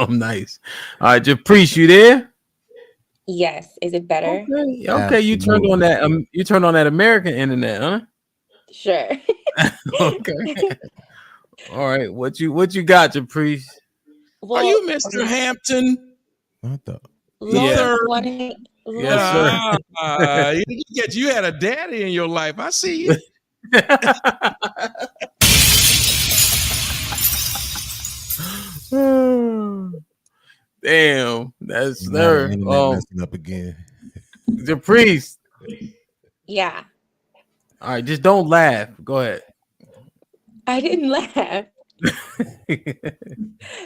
Nice. All right, Japrice, you there? Yes. Is it better? Okay, okay. You turned on Absolutely. that. You turned on that American internet, huh? Sure. Okay. All right. What you got, Japrice? Are Well, you Mr. okay. Hampton What the? the Yeah. Lawrence third? wanted Yes, Lawrence sir. wanted You had a daddy in your life. I see you. Damn, that's Now the there. internet messing up again. Japrice. Yeah. All right, just don't laugh. Go ahead. I didn't laugh.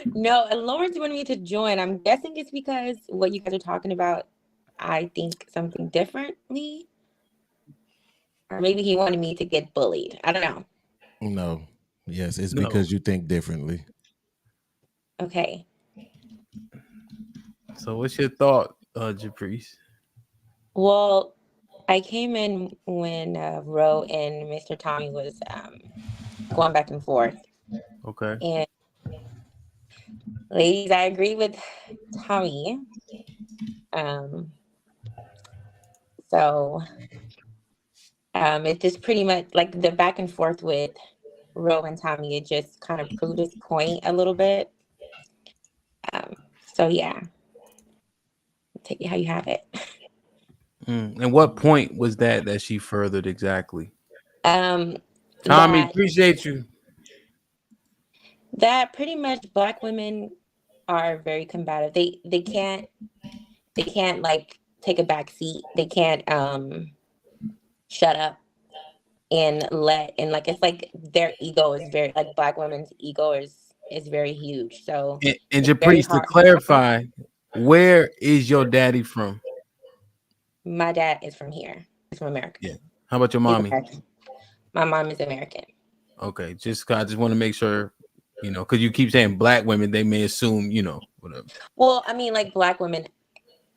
No, Lawrence wanted me to join. I'm guessing it's because what you guys are talking about, I think something differently. Or maybe he wanted me to get bullied. I don't know. No. Yes, it's No. because you think differently. Okay. So, what's your thought, Japrice? Well, I came in when Ro and Mr. Tommy was going back and forth. Okay. And ladies, I agree with Tommy. Um, so it just pretty much like the back and forth with Ro and Tommy, it just kind of proved his point a little bit. Um, so yeah, take it how you have it. And what point was that she furthered exactly? Um, Tommy, that appreciate you. that pretty much black women are very combative. They can't like take a back seat. They can't shut up and like it's like their ego is very like black women's ego is very huge. So And it's very Japrice, to hard. clarify, where is your daddy from? My dad is from here. He's from America. Yeah. How about your He's mommy? American. My mom is American. Okay, I just want to make sure, because you keep saying black women, they may assume, whatever. Well, I mean, like black women.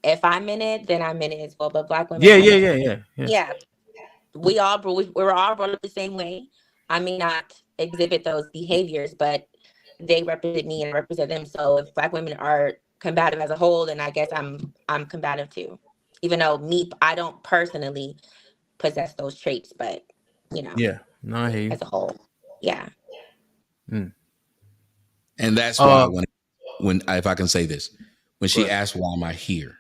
If I'm in it, then I'm in it as well. But black women, Yeah, I yeah, mean, yeah, yeah, yeah. yeah, we're all brought up the same way. I may not exhibit those behaviors, but they represent me and I represent them. So if black women are combative as a whole, then I guess I'm combative too. Even though I don't personally possess those traits, but Yeah. No, I hear you. as a whole, yeah. Mm. And that's why when if I can say this, when she Right. asked why am I here,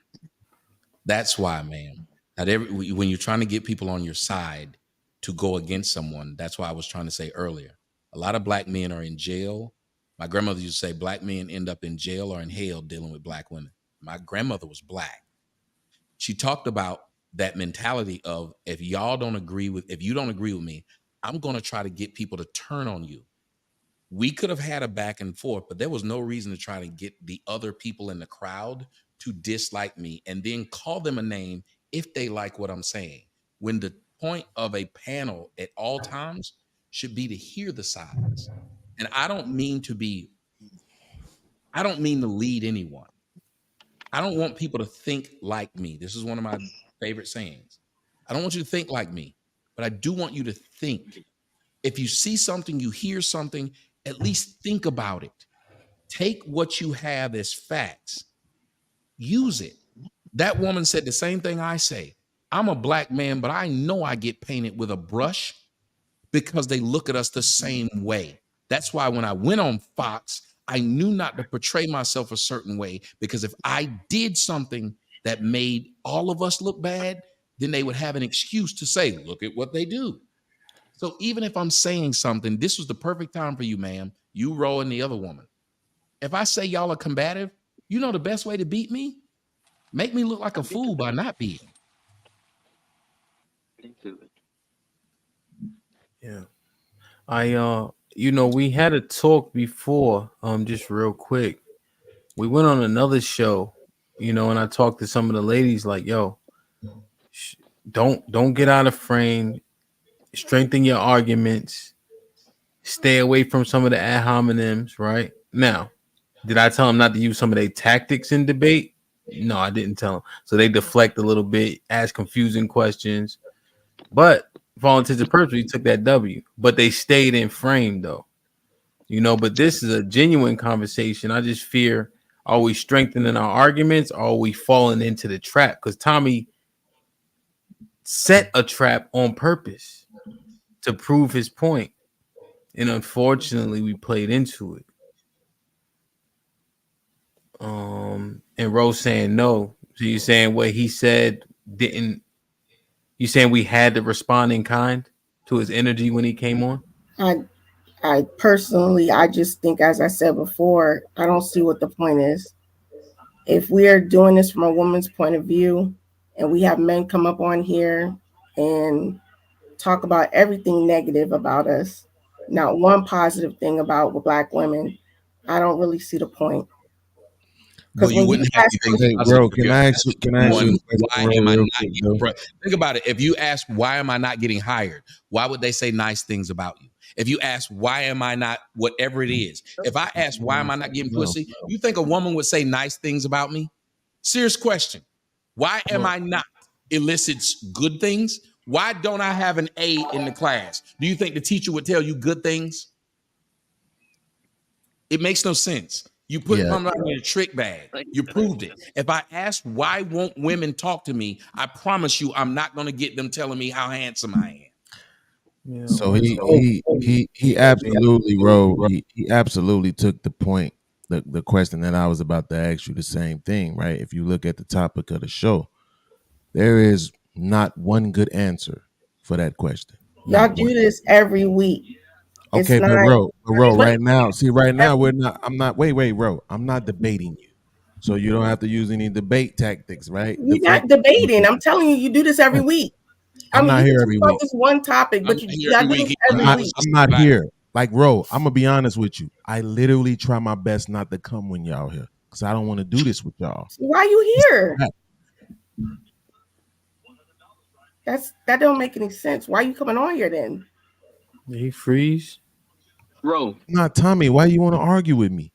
that's why, ma'am. Not when you're trying to get people on your side to go against someone, that's why I was trying to say earlier. A lot of black men are in jail. My grandmother used to say black men end up in jail or in hell dealing with black women. My grandmother was black. She talked about that mentality of if you don't agree with me, I'm going to try to get people to turn on you. We could have had a back and forth, but there was no reason to try to get the other people in the crowd to dislike me and then call them a name if they like what I'm saying. When the point of a panel at all times should be to hear the sides. And I don't mean to lead anyone. I don't want people to think like me. This is one of my favorite sayings. I don't want you to think like me, but I do want you to think. If you see something, you hear something, at least think about it. Take what you have as facts. Use it. That woman said the same thing I say. I'm a black man, but I know I get painted with a brush because they look at us the same way. That's why when I went on Fox, I knew not to portray myself a certain way, because if I did something that made all of us look bad, then they would have an excuse to say, look at what they do. So even if I'm saying something, this was the perfect time for you, ma'am, you, Ro, and the other woman. If I say y'all are combative, you know the best way to beat me? Make me look like a fool by not being. Yeah. We had a talk before, just real quick. We went on another show, and I talked to some of the ladies like, yo, don't get out of frame, strengthen your arguments, stay away from some of the ad hominems, right? Now, did I tell them not to use some of their tactics in debate? No, I didn't tell them. So they deflect a little bit, ask confusing questions, but for all intents and purposes, we took that W. But they stayed in frame though. But this is a genuine conversation. I just fear, are we strengthening our arguments, or are we falling into the trap? Because Tommy set a trap on purpose to prove his point, and unfortunately we played into it. And Rose saying no. So you're saying what he said didn't, you saying we had to respond in kind to his energy when he came on? I personally, I just think, as I said before, I don't see what the point is. If we are doing this from a woman's point of view, and we have men come up on here and talk about everything negative about us, not one positive thing about Black women, I don't really see the point. Well, Because you when you wouldn't have ask anything Hey, positive bro, if can you're I asking ask you someone, a question, why bro, am I real not quick, getting bro? Think about it. If you ask, why am I not getting hired? Why would they say nice things about you? If you ask, why am I not whatever it is? If I ask, why am I not getting No. pussy? You think a woman would say nice things about me? Serious question. Why am I not elicits good things? Why don't I have an A in the class? Do you think the teacher would tell you good things? It makes no sense. You put Yeah. somebody in a trick bag. You proved it. If I ask why won't women talk to me, I promise you I'm not going to get them telling me how handsome I am. Yeah. So he absolutely wrote. He absolutely took the point, the question that I was about to ask you, the same thing, right? If you look at the topic of the show, there is not one good answer for that question. y'all Not one. do this every week, it's Okay, not. but But right now, see, right now we're not. I'm not. Wait, bro. I'm not debating you, so you don't have to use any debate tactics, right? you're not debating. I'm telling you, you do this every week. I I'm mean, not you can here talk every about week. this one topic, I'm but not you here y'all every do week. this I'm every not. week. I'm not here. Like, bro, I'm gonna be honest with you. I literally try my best not to come when y'all here because I don't want to do this with y'all. Why you here? Right. That don't make any sense. Why you coming on here then? He freeze. I'm not Tommy. Why you want to argue with me?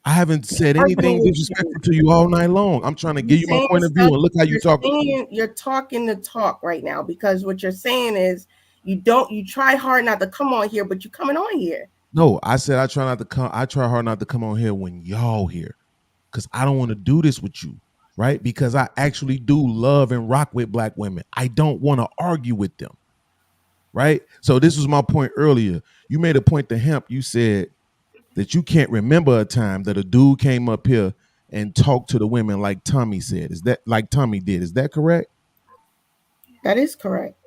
I haven't said Arguing anything with disrespectful you. to you all night long. I'm trying to You give you my saying point of view stuff. and look how you talking to me. You're talking the talk right now because what you're saying is you try hard not to come on here, but you coming on here. No, I said I try not to come. I try hard not to come on here when y'all here because I don't want to do this with you, right? Because I actually do love and rock with Black women. I don't want to argue with them, right? So this was my point earlier. You made a point to Hemp. You said that you can't remember a time that a dude came up here and talked to the women like Tommy said. Is that like Tommy did? Is that correct? That is correct.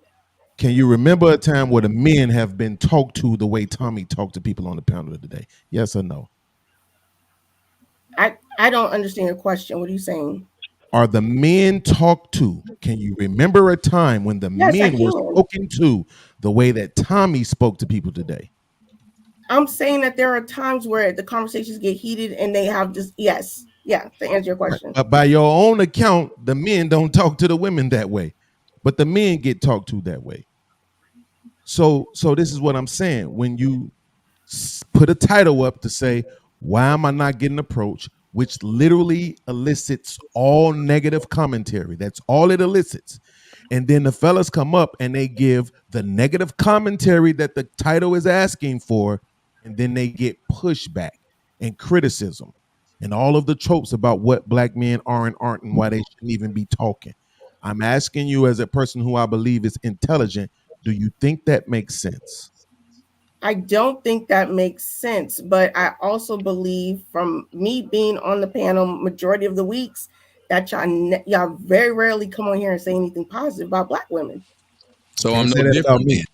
Can you remember a time where the men have been talked to the way Tommy talked to people on the panel today? Yes or no? I don't understand your question. What are you saying? Are the men talked to? Can you remember a time when the Yes, I men were can. spoken to the way that Tommy spoke to people today? I'm saying that there are times where the conversations get heated and they have just yes. Yeah, to answer your Right. question. But by your own account, the men don't talk to the women that way. But the men get talked to that way. So this is what I'm saying. When you put a title up to say, why am I not getting approached? Which literally elicits all negative commentary. That's all it elicits. And then the fellas come up and they give the negative commentary that the title is asking for. And then they get pushback and criticism and all of the tropes about what Black men are and aren't and why they shouldn't even be talking. I'm asking you, as a person who I believe is intelligent, do you think that makes sense? I don't think that makes sense, but I also believe from me being on the panel majority of the weeks that y'all very rarely come on here and say anything positive about Black women. So Can't I'm say no that about different me. then.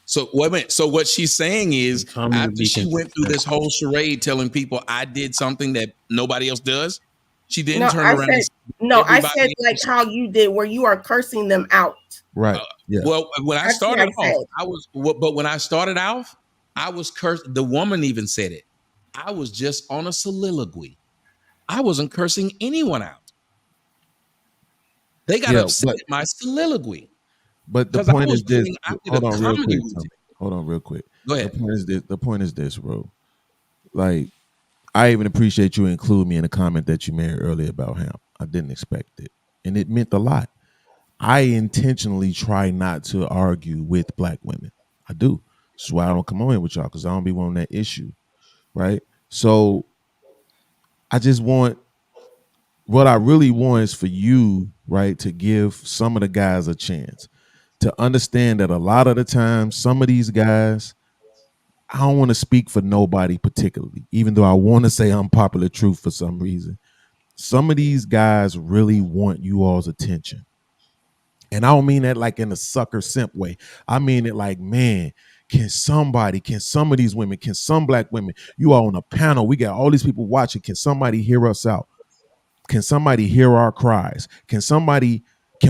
So wait a minute. So what she's saying is, Tommy would after be she went through consistent. this whole charade telling people I did something that nobody else does, she then No, turned I around and said said, no, I said everybody like else. how you did where you are cursing them out. Right. Yeah. Well, when I That's what I started off, said. but when I started off, I was cursed. The woman even said it. I was just on a soliloquy. I wasn't cursing anyone out. They got Yeah. upset at my soliloquy But the because I point was is this. I did Hold a on real comedy quick, Tommy. routine. Hold on real quick. Go The ahead. point is this. The point is this, bro. Like, I even appreciate you include me in a comment that you made earlier about him. I didn't expect it. And it meant a lot. I intentionally try not to argue with Black women. I do. This is why I don't come on here with y'all, because I don't be wanting that issue. right? So I just want, what I really want is for you, right, to give some of the guys a chance to understand that a lot of the time, some of these guys, I don't want to speak for nobody particularly, even though I want to say unpopular truth for some reason. Some of these guys really want you all's attention. And I don't mean that like in a sucker simp way. I mean it like, man, can some of these women, can some black women, you are on a panel, we got all these people watching, can somebody hear us out? Can somebody hear our cries? Can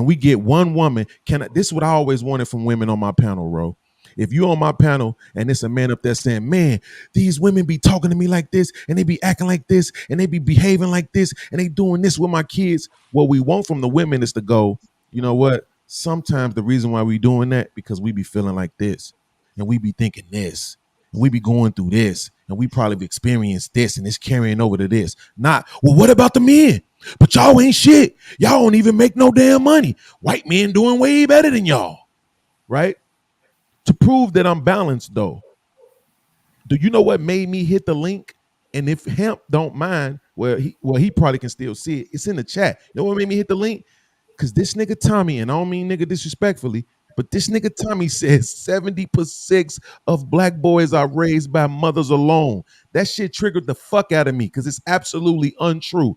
we get one woman? This is what I always wanted from women on my panel, Ro. If you on my panel and it's a man up there saying, man, these women be talking to me like this and they be acting like this and they be behaving like this and they doing this with my kids. What we want from the women is to go, you know what? Sometimes the reason why we doing that because we be feeling like this and we be thinking this and we be going through this and we probably have experienced this and it's carrying over to this. Not, well, what about the men? But y'all ain't shit. Y'all don't even make no damn money. White men doing way better than y'all, right? To prove that I'm balanced, though, do you know what made me hit the link? And if Hemp don't mind, he probably can still see it. It's in the chat. You know what made me hit the link? Because this nigga Tommy, and I don't mean nigga disrespectfully, but this nigga Tommy says 70% of black boys are raised by mothers alone. That shit triggered the fuck out of me because it's absolutely untrue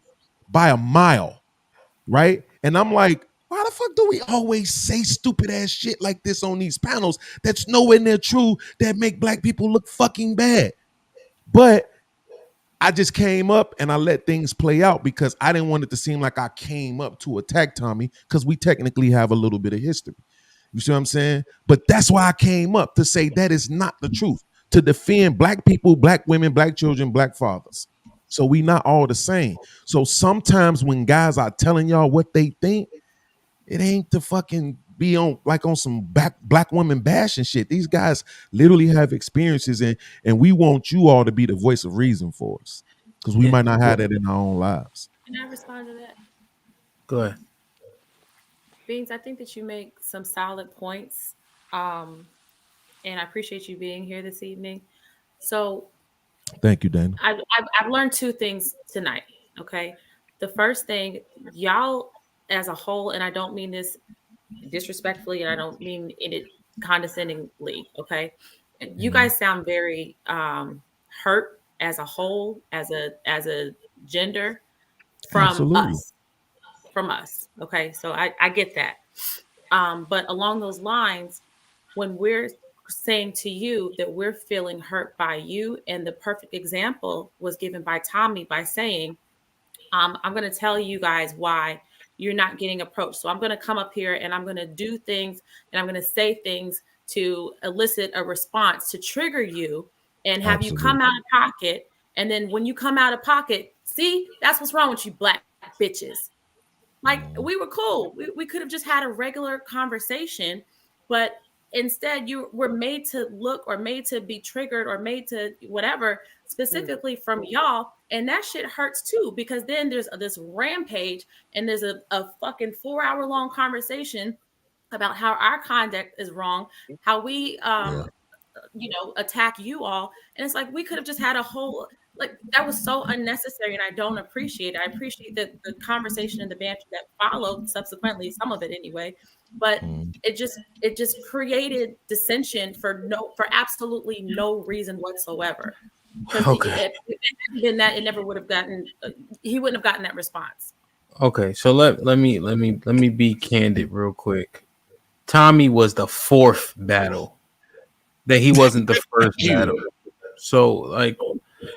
by a mile, right? And I'm like, why the fuck do we always say stupid ass shit like this on these panels that's nowhere near true, that make black people look fucking bad? But I just came up and I let things play out because I didn't want it to seem like I came up to attack Tommy because we technically have a little bit of history. You see what I'm saying? But that's why I came up to say that is not the truth, to defend black people, black women, black children, black fathers. So we not all the same. So sometimes when guys are telling y'all what they think, it ain't to fucking be on like on some black women bashing shit. These guys literally have experiences, and we want you all to be the voice of reason for us because we might not have that in our own lives. Can I respond to that? Go ahead. Beanz, I think that you make some solid points, and I appreciate you being here this evening. So thank you, Dana. I've learned two things tonight. Okay, the first thing, y'all as a whole, and I don't mean this disrespectfully, and I don't mean it condescendingly. Okay, you guys sound very hurt as a whole, as a gender from Absolutely. us. From us. Okay, so I get that. But along those lines, when we're saying to you that we're feeling hurt by you, and the perfect example was given by Tommy by saying, I'm going to tell you guys why you're not getting approached. So I'm going to come up here and I'm going to do things and I'm going to say things to elicit a response to trigger you and have you come out of pocket. And then when you come out of pocket, see, that's what's wrong with you black bitches. Like, we were cool. We could have just had a regular conversation, but instead you were made to look or made to be triggered or made to whatever specifically from y'all. And that shit hurts too, because then there's this rampage and there's a fucking 4-hour long conversation about how our conduct is wrong, how we attack you all. And it's like, we could have just had a whole, like, that was so unnecessary, and I don't appreciate it. I appreciate the conversation and the banter that followed subsequently, some of it anyway, but it just created dissension for absolutely no reason whatsoever. Okay. Then that it never would have gotten, he wouldn't have gotten that response. Okay, so let me be candid real quick. Tommy was the fourth battle. That he wasn't the first battle. So like,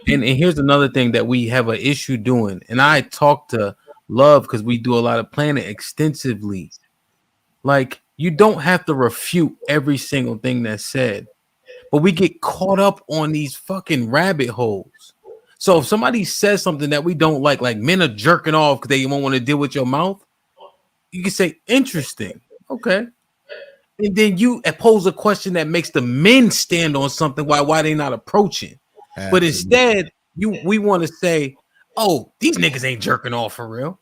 and here's another thing that we have an issue doing. And I talk to Love because we do a lot of planning extensively. Like, you don't have to refute every single thing that's said, but we get caught up on these fucking rabbit holes. So if somebody says something that we don't like men are jerking off because they won't want to deal with your mouth, you can say, interesting. Okay. And then you pose a question that makes the men stand on something why they not approaching. Absolutely. But instead, we want to say, oh, these niggas ain't jerking off for real.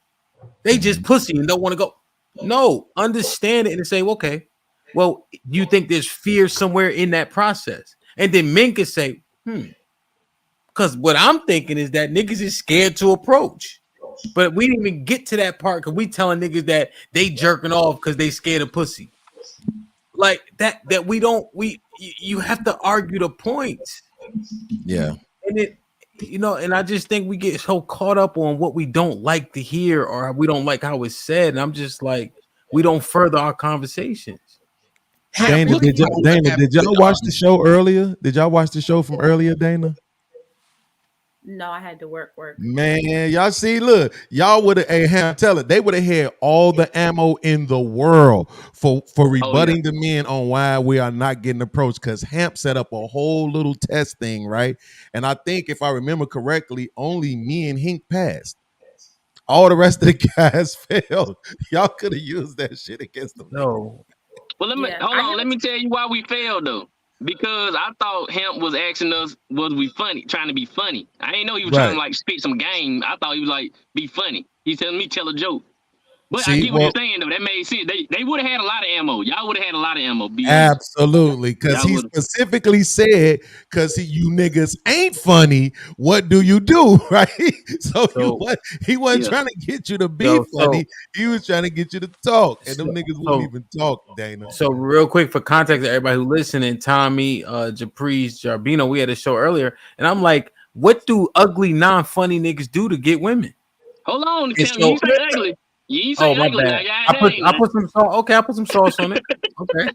They just pussy and don't want to go. No, understand it and say, okay, well, you think there's fear somewhere in that process? And then men can say, Because what I'm thinking is that niggas is scared to approach. But we didn't even get to that part because we telling niggas that they jerking off because they scared of pussy. Like that we don't you have to argue the points. Yeah. And it and I just think we get so caught up on what we don't like to hear or we don't like how it's said. And I'm just like, we don't further our conversations. Dana, did y'all watch the show earlier? Did y'all watch the show from earlier, Dana? No, I had to work. Man, y'all see, look, y'all would have, tell it, they would have had all the ammo in the world for rebutting the men on why we are not getting approached. Because Hamp set up a whole little test thing, right? And I think if I remember correctly, only me and Hink passed. All the rest of the guys failed. Y'all could have used that shit against them. No. Well, let me tell you why we failed though. Because I thought Hemp was asking us, was we funny, trying to be funny. I didn't know he was trying to like spit some game. I thought he was like, be funny. He's telling me tell a joke. But I get what you're saying though. That made sense. They would have had a lot of ammo. Y'all would have had a lot of ammo. Absolutely. Because he specifically said, because you niggas ain't funny, what do you do? Right? So he wasn't trying to get you to be funny. He was trying to get you to talk. And them niggas wouldn't even talk, Dana. So real quick for context, everybody who listening, Tommy, Japrise, Jarbino, we had a show earlier. And I'm like, what do ugly, non-funny niggas do to get women? Hold on. You ain't say ugly. You ain't say ugly now. I put some sauce. Okay, I put some sauce on it. Okay.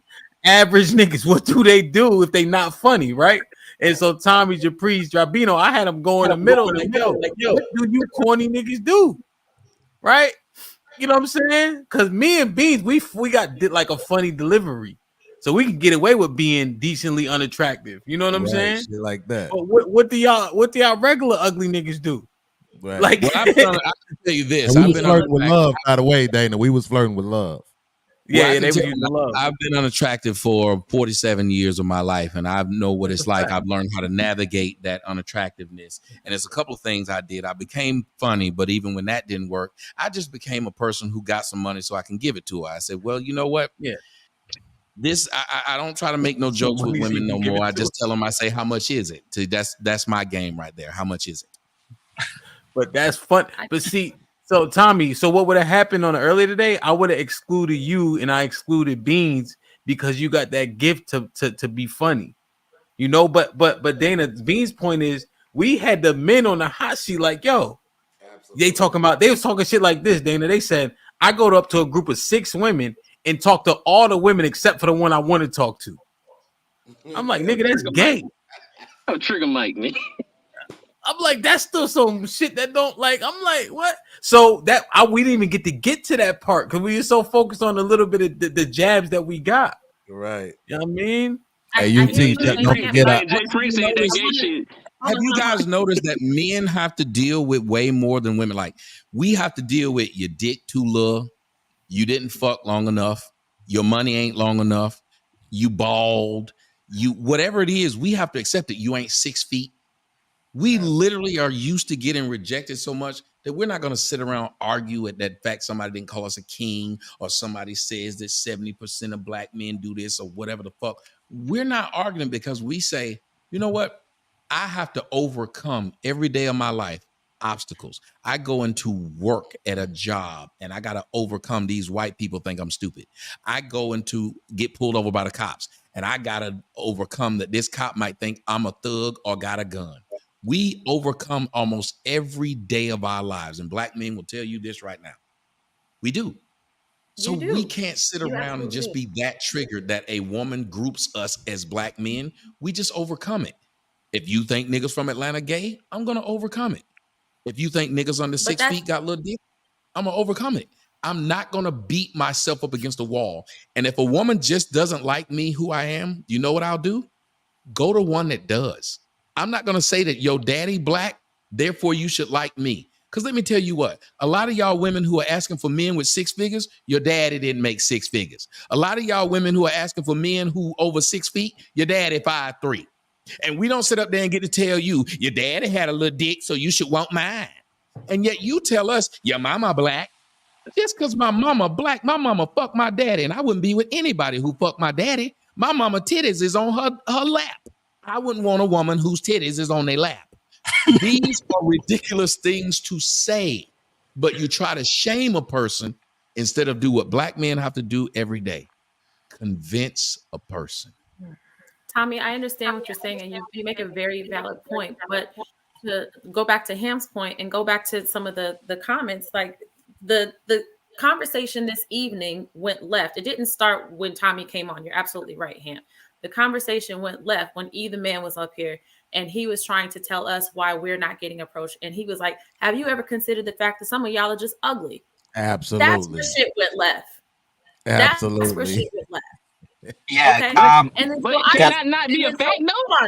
Average niggas, what do they do if they not funny, right? And so Tommy, Japrise, Jarbino, I had them go in the middle, like, yo, what do you corny niggas do? Right? You know what I'm saying? Because me and Beanz, we got like a funny delivery. So we can get away with being decently unattractive. You know what I'm saying? Shit like that. But what do y'all regular ugly niggas do? Right. Like, I can tell you this. We was flirting with love, by the way, Dana. We was flirting with love. Yeah, they were using love. I've been unattractive for 47 years of my life, and I know what it's like. I've learned how to navigate that unattractiveness. And there's a couple of things I did. I became funny, but even when that didn't work, I just became a person who got some money so I can give it to her. I said, well, you know what? Yeah. This I don't try to make no jokes with women no more. I just tell them, I say, how much is it? That's my game right there. How much is it? But that's fun. But see, so Tommy, so what would have happened on the earlier today? I would have excluded you and I excluded Beanz because you got that gift to be funny. You know, but Dana, Beanz' point is we had the men on the hot seat like, yo, they was talking shit like this, Dana. They said, I go up to a group of 6 women and talk to all the women except for the one I want to talk to. I'm like, nigga, that's gay. I'm trigger Mike, man. I'm like, that's still some shit that don't like. I'm like, what? So that we didn't even get to that part because we were so focused on a little bit of the jabs that we got. Right. You know what I mean? Hey, UT, don't forget. Have you guys noticed that men have to deal with way more than women? Like, we have to deal with your dick too little, you didn't fuck long enough, your money ain't long enough, you bald, you whatever it is, we have to accept it. You ain't 6 feet. We literally are used to getting rejected so much that we're not going to sit around argue at that fact somebody didn't call us a king or somebody says that 70% of black men do this or whatever the fuck. We're not arguing because we say, you know what? I have to overcome every day of my life obstacles. I go into work at a job and I got to overcome these white people think I'm stupid. I go into get pulled over by the cops and I got to overcome that this cop might think I'm a thug or got a gun. We overcome almost every day of our lives. And black men will tell you this right now. We do. So we can't sit around and just be that triggered that a woman groups us as black men. We just overcome it. If you think niggas from Atlanta gay, I'm going to overcome it. If you think niggas under 6 feet got little dick, I'm going to overcome it. I'm not going to beat myself up against the wall. And if a woman just doesn't like me, who I am, you know what I'll do? Go to one that does. I'm not going to say that your daddy black, therefore you should like me. Because let me tell you what, a lot of y'all women who are asking for men with 6 figures, your daddy didn't make 6 figures. A lot of y'all women who are asking for men who over 6 feet, your daddy 5'3". And we don't sit up there and get to tell you, your daddy had a little dick, so you should want mine. And yet you tell us, your mama black. Just because my mama black, my mama fucked my daddy, and I wouldn't be with anybody who fucked my daddy. My mama titties is on her lap. I wouldn't want a woman whose titties is on their lap. These are ridiculous things to say, but you try to shame a person instead of do what black men have to do every day. Convince a person. Tommy, I understand what you're saying, and you make a very valid point. But to go back to Ham's point and go back to some of the comments, like the conversation this evening went left. It didn't start when Tommy came on. You're absolutely right, Ham. The conversation went left when E the man was up here and he was trying to tell us why we're not getting approached. And he was like, have you ever considered the fact that some of y'all are just ugly? Absolutely. That's where shit went left. Absolutely. That's where shit went left. Yeah. Okay. And then But so can that not be a fact, though?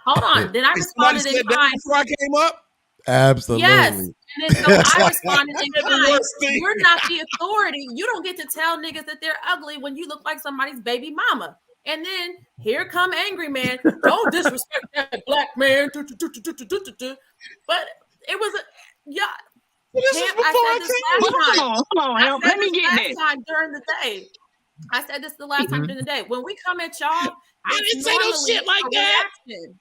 Hold on. Then I responded in kind. Before I came up? Absolutely. Yes. And then so I responded in kind. You're not the authority. You don't get to tell niggas that they're ugly when you look like somebody's baby mama. And then here come angry man. Don't disrespect that black man. But it was a This is before I came up. Hold on, Help. Let me get that. Time during the day. I said this the last time during the day. When we come at y'all, I didn't say no shit like that. Reaction.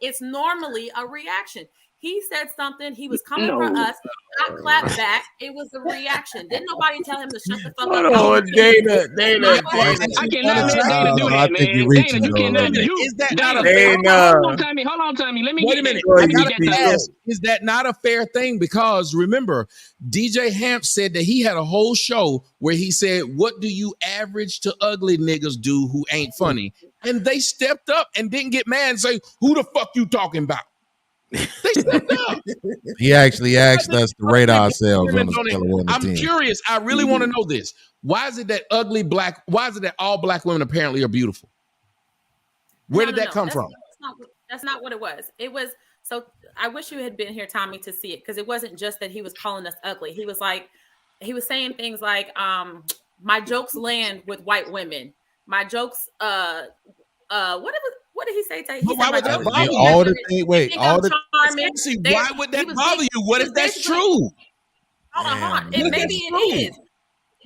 It's normally a reaction. He said something. He was coming for us. I clapped back. It was a reaction. Didn't nobody tell him to shut the fuck up? Hold on, Dana. I cannot let Dana do that, man. Dana, you cannot do Is that not a Dana. Hold on, Tommy. Let me Wait get a minute. that. I Let me gotta get that. ask, is that not a fair thing? Because remember, DJ Hamp said that he had a whole show where he said, what do you average to ugly niggas do who ain't funny? And they stepped up and didn't get mad and say, who the fuck you talking about? They stepped up. He actually asked us to rate ourselves on a scale of 1 to 10. I'm curious. I really want to know this. Why is it that all black women apparently are beautiful? Where did that come from? That's not what it was. It was, so I wish you had been here, Tommy, to see it, because it wasn't just that he was calling us ugly. He was saying things like, my jokes land with white women. My jokes, what did he say? Why would that bother you? All the things. Wait, all the. Why would that bother you? What if that's true? Hold on. Maybe it is.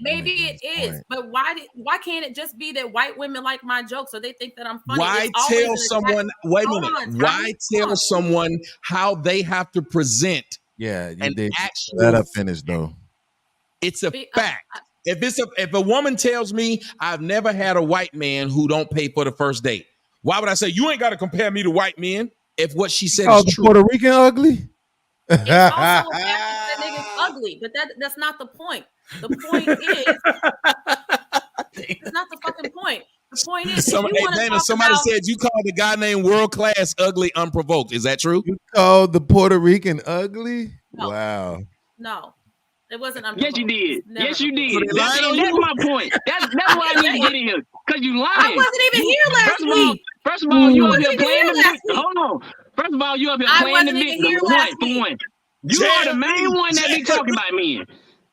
Maybe it is. But why can't it just be that white women like my jokes, so they think that I'm funny? Why tell someone? Wait a minute. Why tell someone how they have to present? Yeah, you did. Actual, Let her finish though. It's a fact. If a woman tells me I've never had a white man who don't pay for the first date, why would I say you ain't got to compare me to white men if what she said is true? Puerto Rican ugly? It's also a fact that nigga's ugly, but that's not the point. The point is, it's not the fucking point. The point is, somebody said you called a guy named World Class ugly unprovoked. Is that true? You called the Puerto Rican ugly? No. Wow. No. It wasn't unprovoked. Yes, you did. Never. Yes, you did. So That's my point. That's why I need to get in here. Because you lying. I wasn't even here last week. First of all, you up here wasn't playing even the here victim. last Hold on. First of all, you up here I playing the wasn't even victim. here Point last for week. one. You are the main one that be talking about men.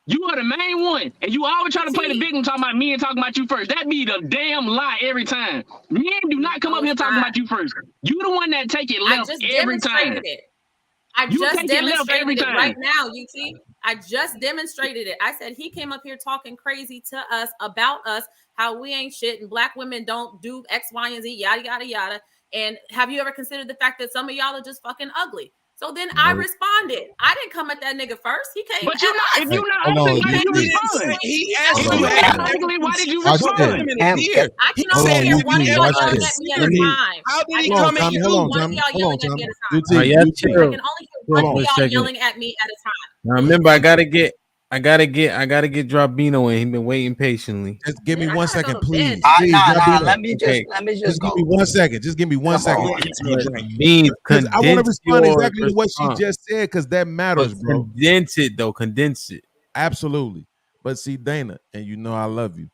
You are the main one. And you always try to play the victim talking about men talking about you first. That be the damn lie every time. Men do not come up here talking about you first. You the one that take it left every time. I just demonstrated it right now, UT. I just demonstrated it. I said he came up here talking crazy to us about us, how we ain't shit and black women don't do X, Y, and Z, yada, yada, yada. And have you ever considered the fact that some of y'all are just fucking ugly? So then I responded. I didn't come at that nigga first. He came. But you're not. If you're not ugly, why did you respond? He asked If you. you're not ugly, why did you respond? I can only hear one of y'all yelling at me at a time. How did he come at you? Hold on, Tommy. I can only hear Hold one on of a y'all second. yelling at me at a time. Now remember, I gotta get Drabino in. He's been waiting patiently. Just give me 1 second, please. Nah, let me just Just go. give me 1 second. Just give me 1 second. Beanz, Because I want to condense respond your exactly to what she response. just said, because that matters, bro. Condense it, though. Condense it. Absolutely. But see, Dana, and you know I love you.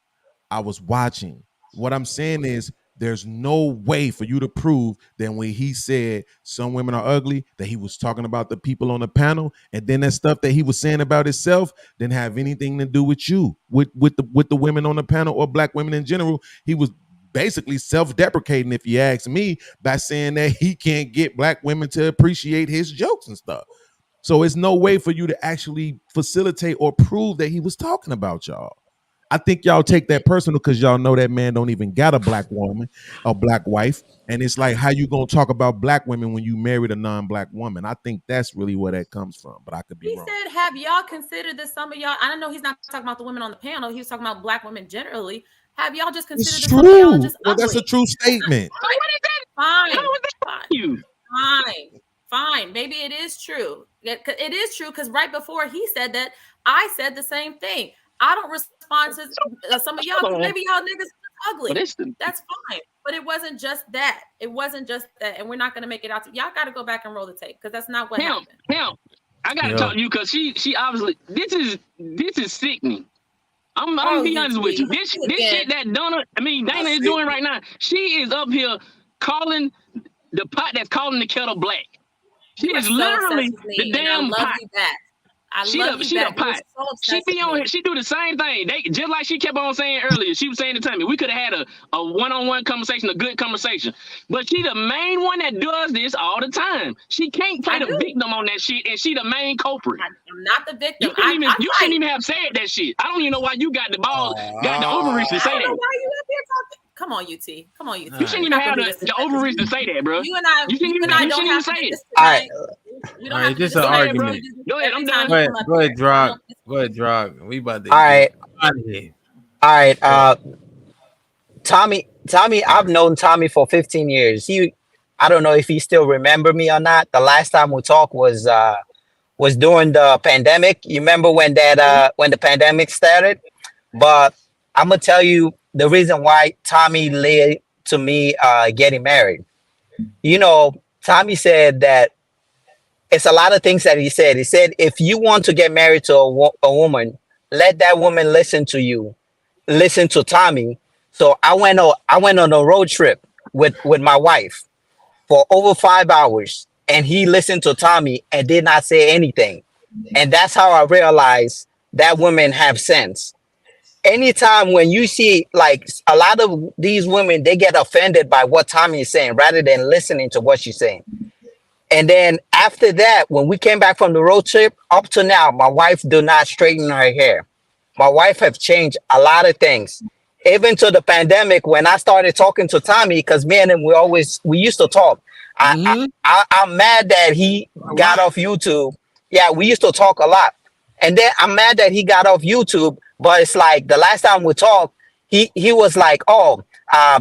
I was watching. What I'm saying is there's no way for you to prove that when he said some women are ugly, that he was talking about the people on the panel, and then that stuff that he was saying about himself didn't have anything to do with you, with the women on the panel or black women in general. He was basically self-deprecating, if you ask me, by saying that he can't get black women to appreciate his jokes and stuff. So it's no way for you to actually facilitate or prove that he was talking about y'all. I think y'all take that personal because y'all know that man don't even got a black woman, a black wife. And it's like, how you gonna talk about black women when you married a non-black woman? I think that's really where that comes from, but I could be wrong. He said, have y'all considered that some of y'all, I don't know, he's not talking about the women on the panel, he was talking about black women generally. Have y'all just considered that some of y'all are just ugly? That's a true statement. So what is that? Fine. Maybe it is true. It is true because right before he said that, I said the same thing. I don't respond to some of y'all because maybe y'all niggas ugly. That's fine. But it wasn't just that. It wasn't just that. And we're not going to make it out. Y'all got to go back and roll the tape because that's not what happened. I got to talk to you because she obviously, this is sickening. I'm gonna be honest with you. This shit that Dana is doing right now, she is up here calling the pot that's calling the kettle black. She is literally the damn pot. She the pot. She be on here. She do the same thing. They just like she kept on saying earlier. She was saying to me, we could have had a one-on-one conversation, a good conversation. But she the main one that does this all the time. She can't play the victim on that shit, and she the main culprit. I'm not the victim. You shouldn't even have said that shit. I don't even know why you got the balls, got the overreach to say that. Why you up here talking? Come on, UT. Come on, UT. You shouldn't even have the overreach to say that, bro. You and I don't have to say this tonight. All right, just an argument. Go ahead, I'm done. Go ahead, Drog. We about to. All right. Out of here. All right. Tommy, I've known Tommy for 15 years. I don't know if he still remember me or not. The last time we talked was during the pandemic. You remember when the pandemic started? But I'm gonna tell you the reason why Tommy led to me getting married. You know, Tommy said that it's a lot of things that he said. He said, if you want to get married to a woman, let that woman listen to you, listen to Tommy. So I went on a road trip with my wife for over 5 hours, and he listened to Tommy and did not say anything. And that's how I realized that women have sense. Anytime when you see like a lot of these women, they get offended by what Tommy is saying rather than listening to what she's saying. And then after that, when we came back from the road trip, up to now, my wife do not straighten her hair. My wife have changed a lot of things. Even to the pandemic, when I started talking to Tommy, because me and him, we used to talk. I'm mad that he got off YouTube. Yeah, we used to talk a lot. And then I'm mad that he got off YouTube. But it's like the last time we talked, he was like,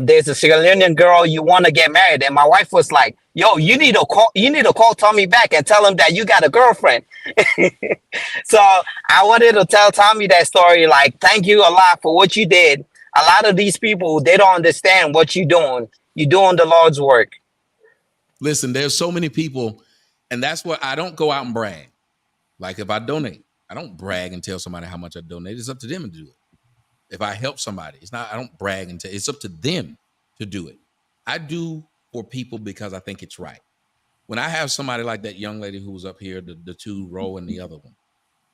there's a Sierra Leonean girl you want to get married. And my wife was like, yo, you need to call Tommy back and tell him that you got a girlfriend. So I wanted to tell Tommy that story. Like, thank you a lot for what you did. A lot of these people, they don't understand what you're doing. You're doing the Lord's work. Listen, there's so many people, and that's why I don't go out and brag. Like if I donate, I don't brag and tell somebody how much I donate. It's up to them to do it. If I help somebody, I don't brag and tell. It's up to them to do it. I do for people because I think it's right. When I have somebody like that young lady who was up here, the two row and the other one,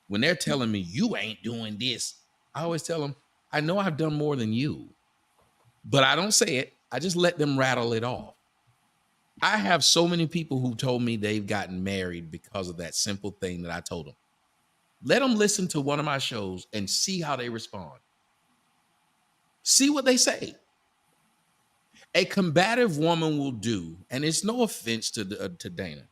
when they're telling me you ain't doing this, I always tell them, I know I've done more than you, but I don't say it. I just let them rattle it off. I have so many people who told me they've gotten married because of that simple thing that I told them. Let them listen to one of my shows and see how they respond. See what they say. A combative woman will do, and it's no offense to Dana,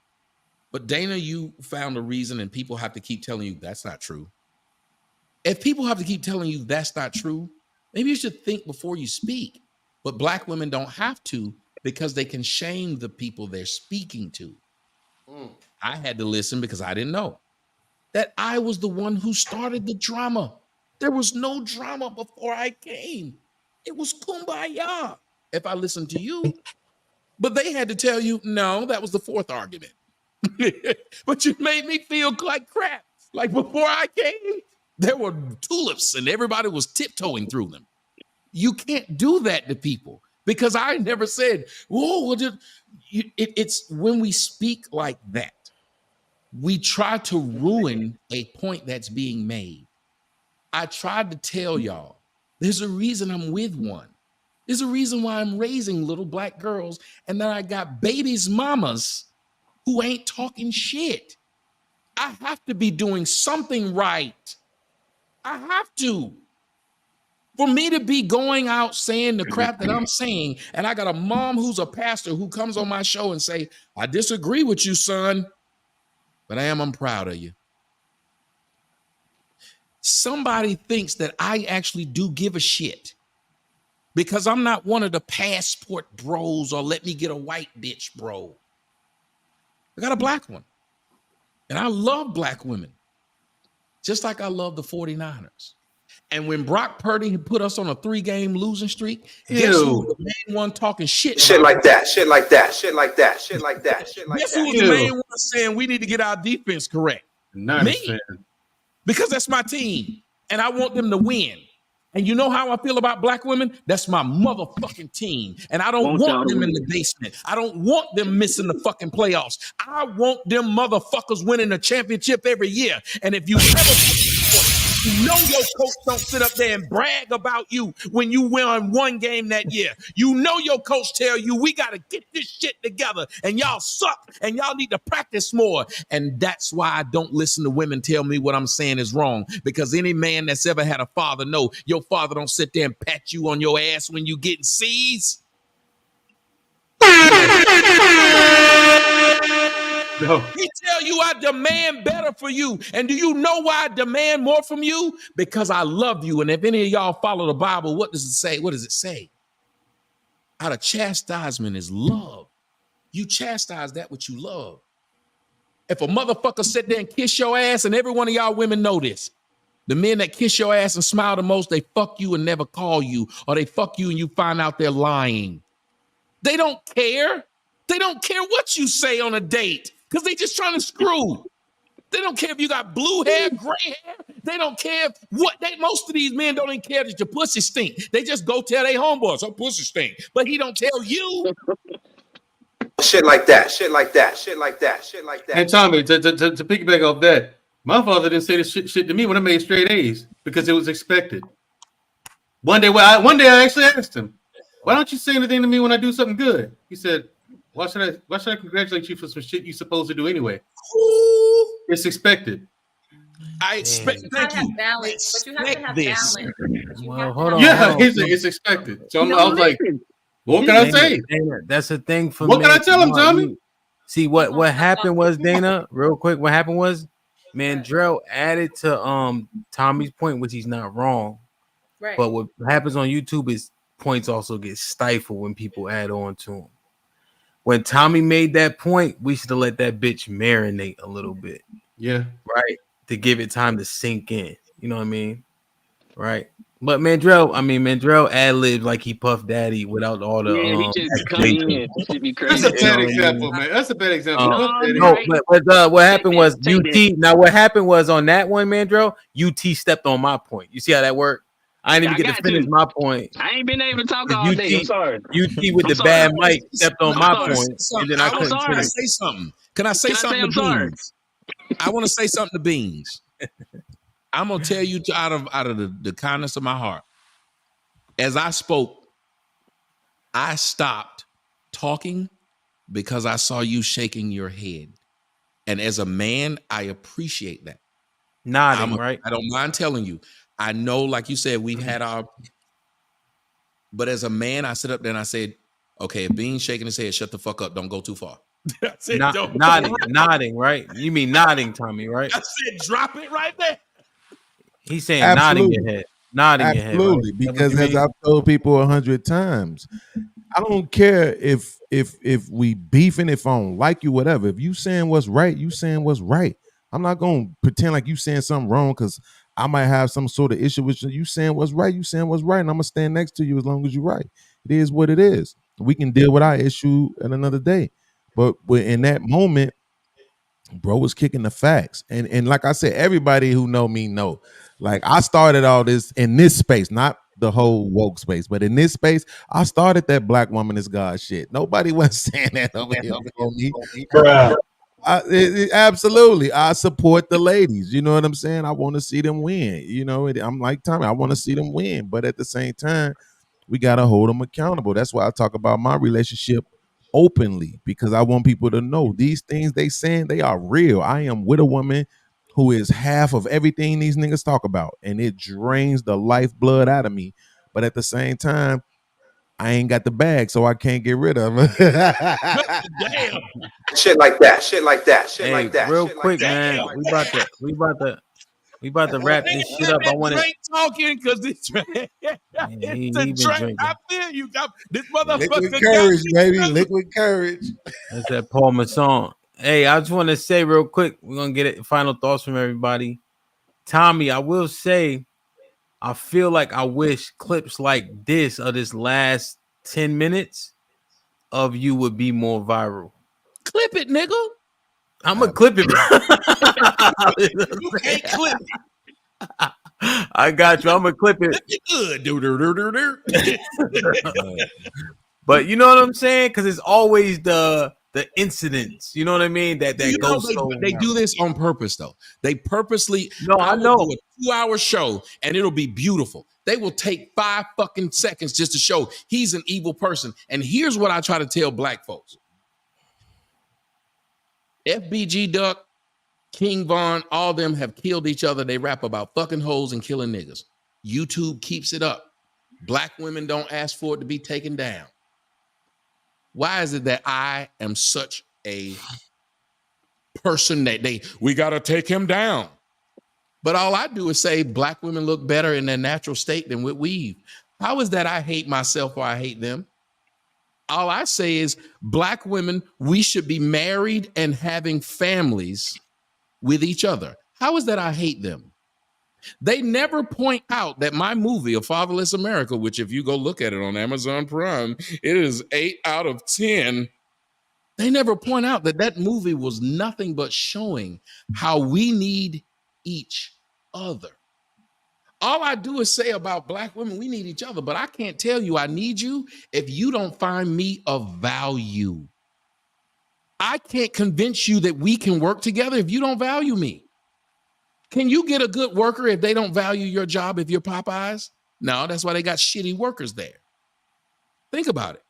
but Dana, you found a reason and people have to keep telling you that's not true. If people have to keep telling you that's not true, maybe you should think before you speak. But Black women don't have to because they can shame the people they're speaking to. I had to listen because I didn't know that I was the one who started the drama. There was no drama before I came. It was kumbaya if I listened to you. But they had to tell you, no, that was the fourth argument. But you made me feel like crap. Like before I came, there were tulips and everybody was tiptoeing through them. You can't do that to people because I never said, whoa, it's when we speak like that, we try to ruin a point that's being made. I tried to tell y'all, there's a reason I'm with one. There's a reason why I'm raising little Black girls and then I got babies' mamas who ain't talking shit. I have to be doing something right. I have to. For me to be going out saying the crap that I'm saying, and I got a mom who's a pastor who comes on my show and say, I disagree with you, son, but I'm proud of you. Somebody thinks that I actually do give a shit because I'm not one of the passport bros or let me get a white bitch bro. I got a black one. And I love black women, just like I love the 49ers. And when Brock Purdy put us on a 3-game losing streak, guess who was the main one talking shit? Shit like that, shit like that, shit like that, shit like that, shit like that. Guess who was the main one saying we need to get our defense correct? Me. Because that's my team. And I want them to win. And you know how I feel about black women? That's my motherfucking team. And I don't want them in the basement. I don't want them missing the fucking playoffs. I want them motherfuckers winning the championship every year. And if you ever, you know your coach don't sit up there and brag about you when you win one game that year. You know your coach tell you, we got to get this shit together. And y'all suck. And y'all need to practice more. And that's why I don't listen to women tell me what I'm saying is wrong. Because any man that's ever had a father know your father don't sit there and pat you on your ass when you getting C's. No. He tell you I demand better for you. And do you know why I demand more from you? Because I love you. And if any of y'all follow the Bible, what does it say? What does it say? Out of chastisement is love. You chastise that which you love. If a motherfucker sit there and kiss your ass, and every one of y'all women know this, the men that kiss your ass and smile the most, they fuck you and never call you, or they fuck you and you find out they're lying. They don't care. They don't care what you say on a date because they just trying to screw. They don't care if you got blue hair, gray hair. They don't care what most of these men don't even care that your pussy stink. They just go tell their homeboys, her pussy stink. But he don't tell you. Shit like that, shit like that, shit like that, shit like that. And Tommy, to piggyback off that, my father didn't say this shit to me when I made straight A's because it was expected. One day I actually asked him, why don't you say anything to me when I do something good? He said, why should I congratulate you for some shit you're supposed to do anyway? Ooh. It's expected. I expect. Thank you. Balance, but you have to have balance. Well, hold on. Yeah, it's expected. So I was like, what can I say? Dana, that's a thing for what men. What can I tell him, Tommy? See what happened was, Dana, real quick. What happened was, Mandrell added to Tommy's point, which he's not wrong. Right. But what happens on YouTube is points also get stifled when people add on to them. When Tommy made that point, we should have let that bitch marinate a little bit. Yeah. Right. To give it time to sink in. You know what I mean? Right. But Mandrell ad-libbed like he Puff Daddy without all the he just come in. It should be crazy. That's a bad example, man. That's a bad example. But what happened was UT. Now what happened was on that one, Mandrell, UT stepped on my point. You see how that worked? I didn't even get to finish my point. I ain't been able to talk all day. I'm sorry. UT with the bad mic stepped on my point, and then I couldn't finish. Can I say something? Can I say something to Beanz? I want to say something to Beanz. I'm gonna tell you out of the kindness of my heart. As I spoke, I stopped talking because I saw you shaking your head, and as a man, I appreciate that. Nodding, right? I don't mind telling you. I know, like you said, we've had our. But as a man, I sit up there and I said, "Okay, if Beanz shaking his head, shut the fuck up. Don't go too far." I said, nodding, right? You mean nodding, Tommy, right? I said, drop it right there. He's saying nodding your head. Nodding your head. Absolutely, because as I've told people 100 times, I don't care if we beefing, if I don't like you, whatever. If you saying what's right, you saying what's right. I'm not gonna pretend like you saying something wrong because I might have some sort of issue with you. You saying what's right, you saying what's right, and I'm gonna stand next to you as long as you're right. It is what it is. We can deal with our issue at another day. But in that moment, bro was kicking the facts. And like I said, everybody who know me know. Like I started all this in this space, not the whole woke space, but in this space, I started that black woman is God shit. Nobody was saying that over here on me. Absolutely. I support the ladies. You know what I'm saying? I want to see them win. You know, I'm like Tommy, I want to see them win. But at the same time, we got to hold them accountable. That's why I talk about my relationship openly, because I want people to know these things they saying, they are real. I am with a woman who is half of everything these niggas talk about, and it drains the lifeblood out of me. But at the same time, I ain't got the bag, so I can't get rid of it. Damn. Shit like that. Shit like that. Shit Hey, like that. real Shit quick, like that. man. We about to wrap this shit up. I want to. Talking because this he it's a been drink. drinking. I feel you. This motherfucker. Liquid courage, baby. Liquid courage. That's that Paul Masson. Hey, I just want to say real quick. We're gonna get it. Final thoughts from everybody. Tommy, I will say, I feel like I wish clips like this of this last 10 minutes of you would be more viral. Clip it, nigga. I'm gonna clip it. You can't clip it. I got you. I'm gonna clip it. Good. But you know what I'm saying? Because it's always the incidents. You know what I mean? That goes. They do this on purpose, though. They purposely. No, I know. Do a 2-hour show, and it'll be beautiful. They will take 5 fucking seconds just to show he's an evil person. And here's what I try to tell black folks: FBG Duck, King Von, all of them have killed each other. They rap about fucking hoes and killing niggas. YouTube keeps it up. Black women don't ask for it to be taken down. Why is it that I am such a person that we got to take him down? But all I do is say black women look better in their natural state than with weave. How is that I hate myself or I hate them? All I say is black women, we should be married and having families with each other. How is that I hate them? They never point out that my movie, A Fatherless America, which if you go look at it on Amazon Prime, it is 8 out of 10. They never point out that movie was nothing but showing how we need each other. All I do is say about black women, we need each other, but I can't tell you I need you if you don't find me of value. I can't convince you that we can work together if you don't value me. Can you get a good worker if they don't value your job if you're Popeyes? No, that's why they got shitty workers there. Think about it.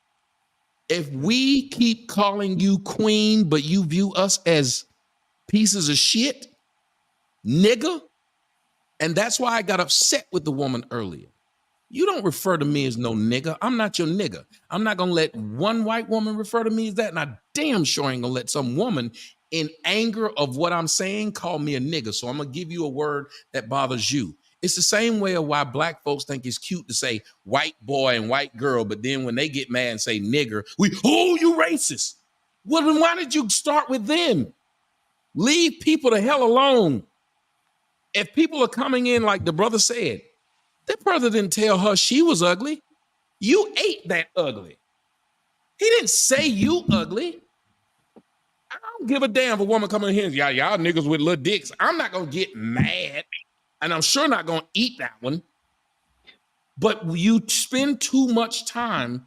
If we keep calling you queen, but you view us as pieces of shit, nigga, and that's why I got upset with the woman earlier. You don't refer to me as no nigga. I'm not your nigga. I'm not going to let one white woman refer to me as that, and I damn sure ain't going to let some woman in anger of what I'm saying call me a nigga. So I'm going to give you a word that bothers you. It's the same way of why black folks think it's cute to say white boy and white girl, but then when they get mad and say nigger, you racist. Well, then why did you start with them? Leave people the hell alone. If people are coming in like the brother said, that brother didn't tell her she was ugly. You ate that ugly. He didn't say you ugly. I don't give a damn if a woman coming in here and y'all niggas with little dicks. I'm not going to get mad, and I'm sure not going to eat that one. But you spend too much time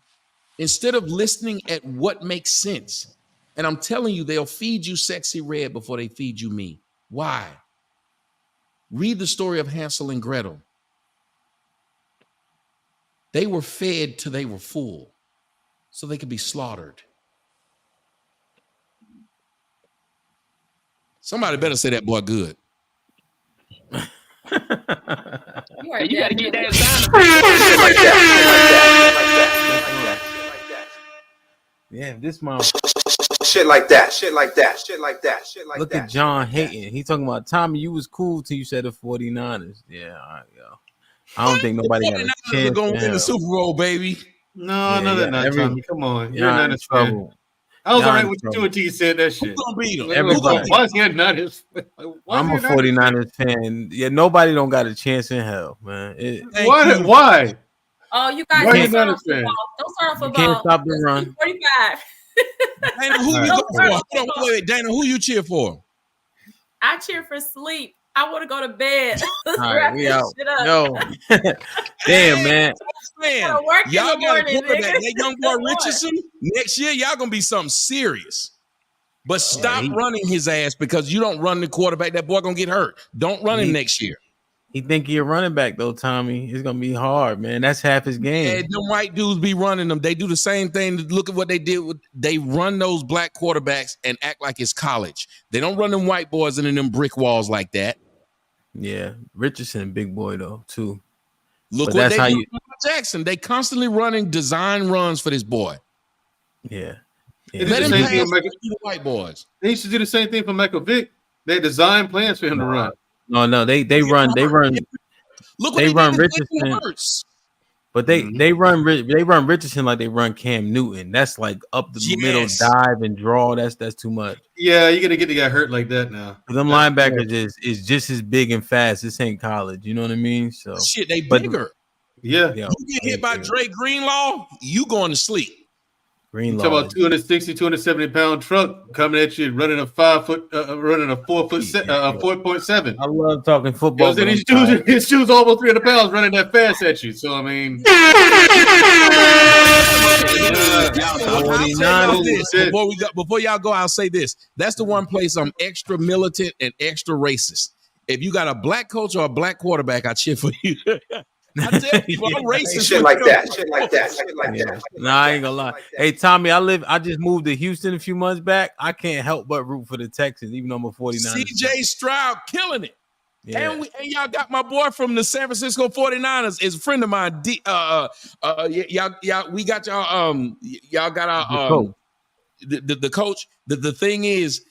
instead of listening at what makes sense. And I'm telling you, they'll feed you sexy red before they feed you me. Why? Read the story of Hansel and Gretel. They were fed till they were full so they could be slaughtered. Somebody better say that boy good. You got to get that sound. Yeah, this mom. Shit like that. Shit like that. Shit like that. Shit like that. Look at John hating. He talking about Tommy. You was cool till you said the 49ers. Yeah, all right, yo. I don't think nobody got a chance. Going to win the Super Bowl, baby. No, they're not. Tommy, come on, you're not in trouble. I was all right with you too until you said that shit. Who's gonna beat him? Everybody. Why is he not his? I'm a 49ers fan. Yeah, nobody don't got a chance in hell, man. Why? Oh, you guys don't start off football. Don't start off football. You can't stop the run. 45. Dana, who you go for? Wait, Dana, who you cheer for? I cheer for sleep. I want to go to bed. All right, we out. Yo, damn, man. Y'all got to put that young boy Richardson next year. Y'all gonna be something serious. But stop running his ass because you don't run the quarterback. That boy gonna get hurt. Don't run him next year. He think he a running back though, Tommy. It's gonna be hard, man. That's half his game. And them white dudes be running them. They do the same thing. Look at what they did. They run those black quarterbacks and act like it's college. They don't run them white boys into them brick walls like that. Yeah, Richardson, big boy though, too. Look But what that's they how do you- to Jackson. They constantly running design runs for this boy. Yeah. They did Let the him same pass thing with to the white boys. They used to do the same thing for Michael Vick. They designed plans for him to run. No, they run. Look what They they run did to Richardson. Jalen Hurts. But they run Richardson like they run Cam Newton. That's like up the middle dive and draw. That's too much. Yeah, you're gonna get the guy hurt like that now. Them linebackers is just as big and fast. This ain't college. You know what I mean? So Shit, they bigger. Yeah. You get hit by Dre Greenlaw, you going to sleep. You talk about 260, 270 pound truck coming at you, running a 5 foot, running a 4.7. I love talking football. His shoes almost 300 pounds running that fast at you. So I mean, before y'all go, I'll say this. That's the one place I'm extra militant and extra racist. If you got a black coach or a black quarterback, I cheer for you. I tell you, I'm racist. Shit like that. Nah, I ain't gonna lie. Hey, Tommy, I just moved to Houston a few months back. I can't help but root for the Texans, even though I'm a 49ers. CJ Stroud killing it. Yeah. And y'all got my boy from the San Francisco 49ers is a friend of mine. We got y'all y'all got our the coach. The thing is,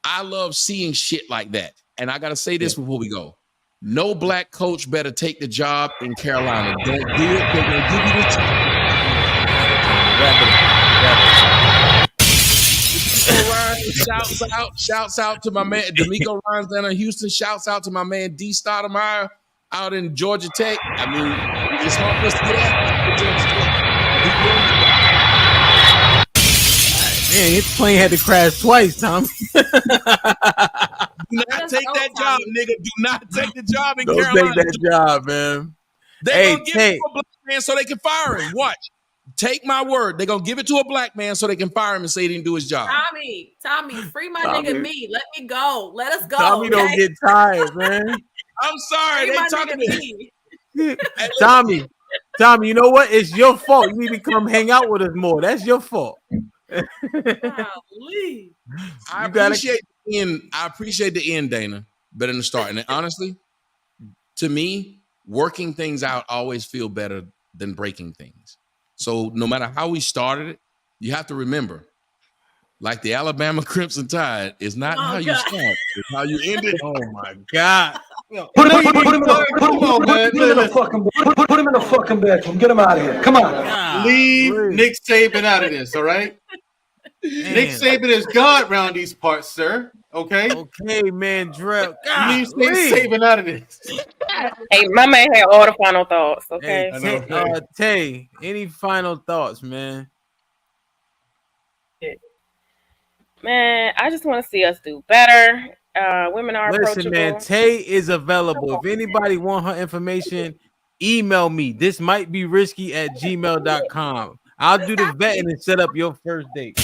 I love seeing shit like that. And I gotta say this before we go. No black coach better take the job in Carolina. Don't do it. They're gonna give you the job. Shouts out to my man D'Amico Ryans down in Houston. Shouts out to my man D. Stoudemire out in Georgia Tech. I mean, it's hard for us to get out. Man, his plane had to crash twice, Tommy. Do not take that job, nigga. Do not take the job in Don't Carolina. take that job, man. They're gonna give it to a black man so they can fire him. Watch. Take my word. They're gonna give it to a black man so they can fire him and say he didn't do his job. Tommy, free my nigga me. Let me go. Let us go. Tommy don't get tired, man. I'm sorry. Free They my talking nigga to me. Tommy, you know what? It's your fault. You need to come hang out with us more. That's your fault. I appreciate the end, Dana, better than the start. And honestly, to me, working things out always feel better than breaking things. So no matter how we started it, you have to remember, like the Alabama Crimson Tide, is not how you start, it's how you end it. Oh my God. Put him in the fucking bedroom. Get him out of here. Come on. Leave Nick Saban out of this, all right? Nick Saban is God around these parts, sir. Okay? Okay, man, Drell. Leave Nick Saban out of this. Hey, my man had all the final thoughts, okay? Hey, Tay, any final thoughts, man? Man, I just want to see us do better. Women are Listen, man, Tay is available. If anybody want her information, email me. This might be risky at gmail.com. I'll do the vetting and set up your first date.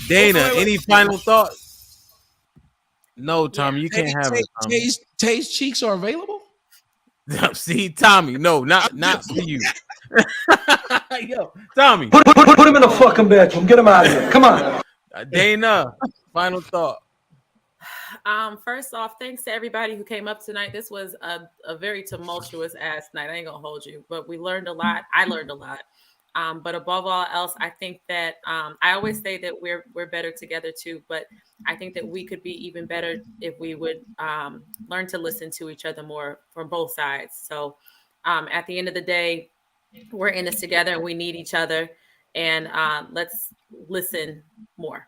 Dana, any final thoughts? No, Tommy, you can't have it. Tay's cheeks are available? See, Tommy, no, not for you. Yo, Tommy. Put him in the fucking bedroom. Get him out of here. Come on. Dana, final thought. First off, thanks to everybody who came up tonight. This was a very tumultuous ass night. I ain't gonna hold you, but we learned a lot. I learned a lot. But above all else, I think that I always say that we're better together too. But I think that we could be even better if we would learn to listen to each other more from both sides. So at the end of the day, we're in this together and we need each other. And let's listen more.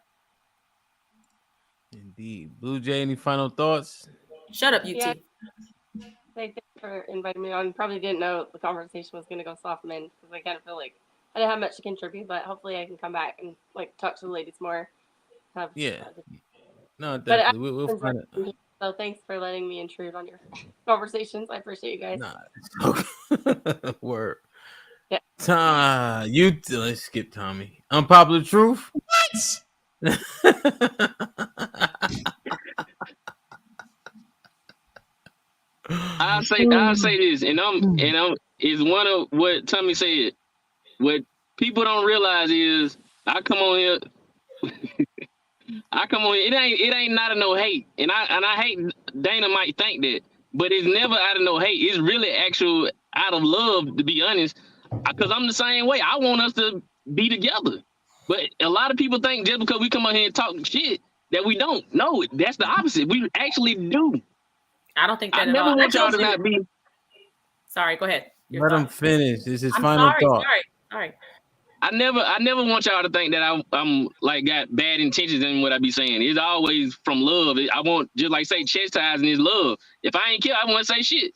Indeed. Blue Jay, any final thoughts? Shut up, UT. Yeah. Thanks for inviting me on. Probably didn't know the conversation was going to go soft men because I kind of feel like I didn't have much to contribute, but hopefully I can come back and like talk to the ladies more. No, definitely. We'll find it. So thanks for letting me intrude on your conversations. I appreciate you guys. Word. Yeah. Let's skip Tommy. Unpopular truth. What? I'll say this, and is one of what Tommy said. What people don't realize is I come on here. It ain't not of no hate, and I hate Dana might think that, but it's never out of no hate. It's really actual out of love, to be honest. Because I'm the same way. I want us to be together, but a lot of people think just because we come out here and talk shit that we don't. No, that's the opposite. We actually do. I don't think that I at never all. want y'all to not be. Sorry, go ahead. Let him finish. This is his I'm final sorry, thought. Sorry. I never want y'all to think that I'm like got bad intentions in what I be saying. It's always from love. I want, just like say, chastising is love. If I ain't kill, I won't say shit.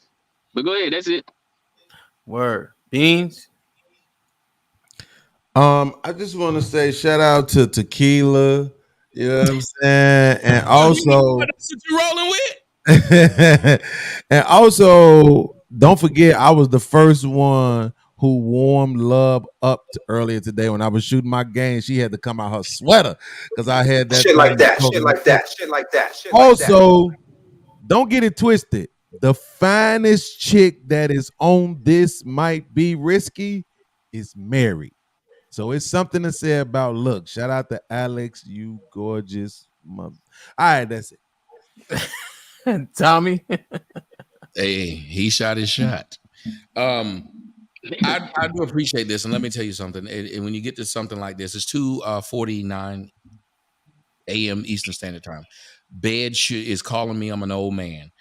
But go ahead, that's it. Word. Beans. I just want to say shout out to Tequila. You know what I'm saying? And also, that's what you rolling with. and also, don't forget, I was the first one who warmed love up earlier today when I was shooting my game. She had to come out her sweater because I had that Shit like that. talking Shit like that. Shit like that. Shit Also, don't get it twisted. The finest chick that is on This Might Be Risky is married. So it's something to say about look. Shout out to Alex, you gorgeous mother. All right, that's it. Tommy. Hey, he shot his shot. I do appreciate this, and let me tell you something. And when you get to something like this, it's 2:49 a.m. Eastern Standard Time. Bed is calling me. I'm an old man,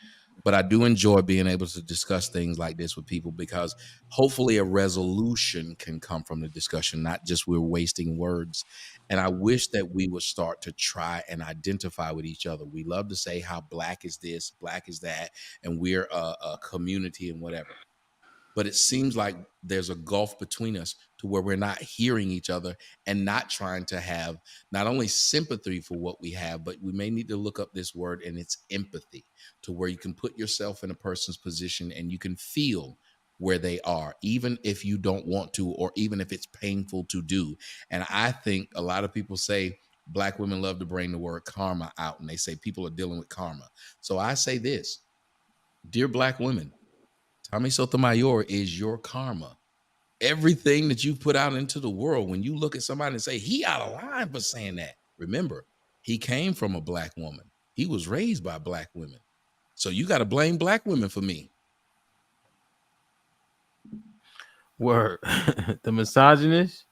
but I do enjoy being able to discuss things like this with people because hopefully a resolution can come from the discussion, not just we're wasting words. And I wish that we would start to try and identify with each other. We love to say how black is this, black is that, and we're a community and whatever. But it seems like there's a gulf between us to where we're not hearing each other and not trying to have not only sympathy for what we have, but we may need to look up this word, and it's empathy, to where you can put yourself in a person's position and you can feel where they are, even if you don't want to, or even if it's painful to do. And I think a lot of people say Black women love to bring the word karma out, and they say people are dealing with karma. So I say this, dear Black women, Tommy Sotomayor is your karma. Everything that you've put out into the world, when you look at somebody and say, he out of line for saying that, remember, he came from a Black woman. He was raised by Black women. So you got to blame Black women for me. Word. The misogynist.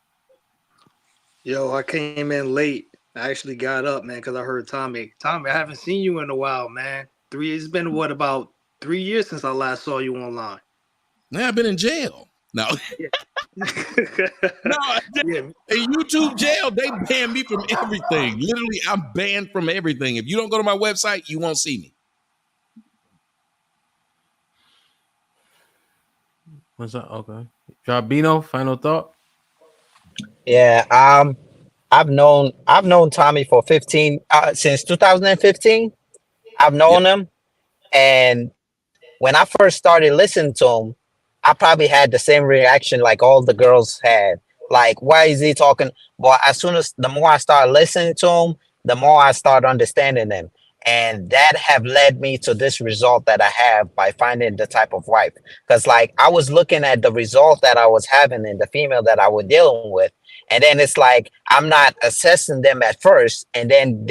Yo, I came in late. I actually got up, man, because I heard Tommy. Tommy, I haven't seen you in a while, man. It's been about 3 years since I last saw you online. Now I've been in jail. No. No, in YouTube jail, they ban me from everything. Literally, I'm banned from everything. If you don't go to my website, you won't see me. What's up? Okay. Jarbino, final thought. Yeah, I've known Tommy for since 2015. I've known him, and when I first started listening to him, I probably had the same reaction like all the girls had. Like, why is he talking? But as soon as the more I started listening to him, the more I started understanding him. And that have led me to this result that I have by finding the type of wife. Because like I was looking at the result that I was having in the female that I was dealing with. And then it's like I'm not assessing them at first, and then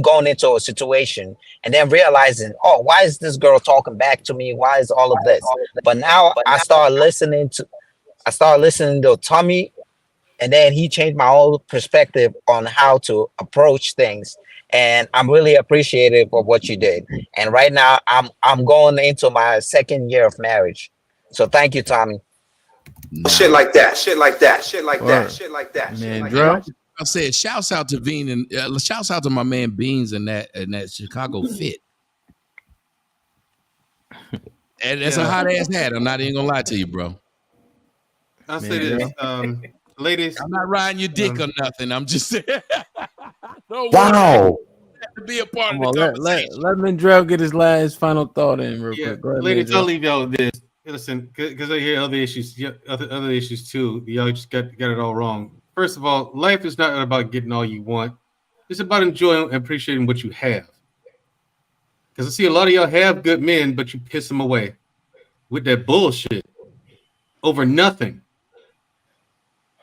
going into a situation and then realizing, oh, why is this girl talking back to me? Why is all of this? But now I start listening to Tommy, and then he changed my whole perspective on how to approach things. And I'm really appreciative of what you did. And right now I'm going into my second year of marriage. So thank you, Tommy. Shit like that. Shit like that. Shit like that. Shit like that. Man, Dro. I said, shouts out to Bean and shouts out to my man Beanz and that Chicago fit. And that's a hot ass hat. I'm not even gonna lie to you, bro. I'll say this, ladies. I'm not riding your dick or nothing. I'm just saying. Wow. To be a part of the conversation. Let Mandrell get his final thought in real quick. Go ahead, Ladies, Mandrell. I'll leave y'all with this. Listen, because I hear other issues too. Y'all just got it all wrong. First of all, life is not about getting all you want. It's about enjoying and appreciating what you have. Because I see a lot of y'all have good men, but you piss them away with that bullshit over nothing.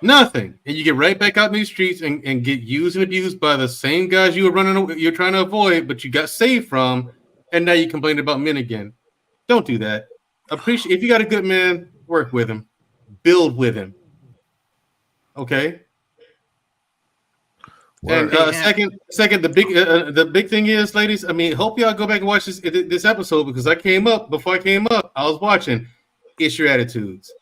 Nothing. And you get right back out in these streets and get used and abused by the same guys you're trying to avoid, but you got saved from, and now you complain about men again. Don't do that. Appreciate if you got a good man, work with him, build with him. Okay. Word. And second, the big thing is, ladies. I mean, hope y'all go back and watch this episode because before I came up, I was watching. It's your attitudes.